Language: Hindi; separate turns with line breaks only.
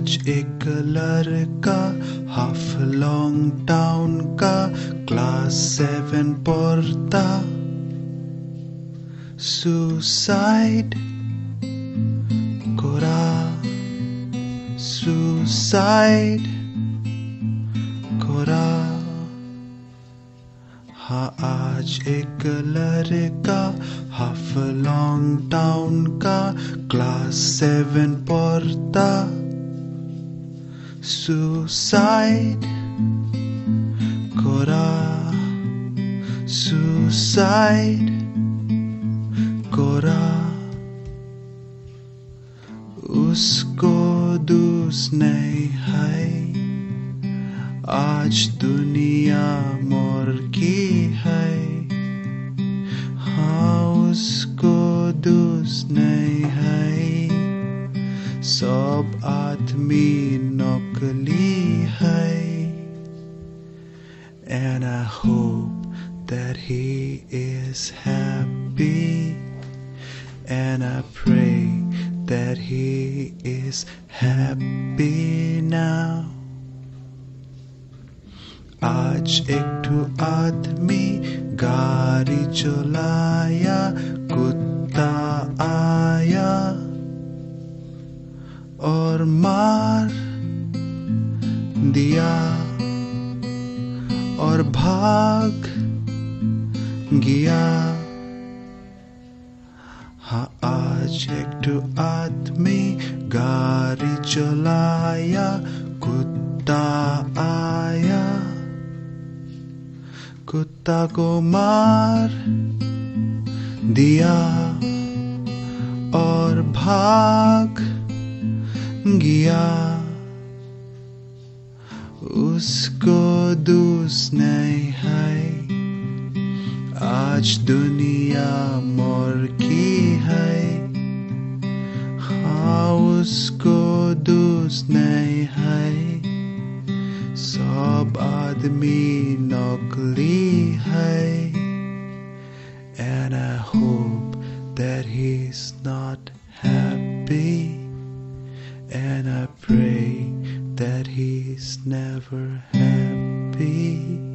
आज एक लड़का हाफलॉन्ग टाउन का क्लास 7 पढ़ता सुसाइड करा हाँ आज एक लड़का हाफलॉन्ग टाउन का क्लास 7 पढ़ता सुसाइड करा उसको दोस्त नहीं है आज दुनिया मोर की है हाँ उसको दोस्त नहीं है सब आदमी नकली है and I hope that he is happy and I pray that he is happy now आज एक आदमी गाड़ी चलाया कुत्ता आया और मार दिया और भाग गया हाँ आज एक आदमी गाड़ी चलाया कुत्ता आया कुत्ता को मार दिया और भाग गया उसको दोस्त नहीं है आज दुनिया मोर की है हाँ उसको दोस्त नहीं है सब आदमी नकली है and I hope that he's not happy and I pray that he's never happy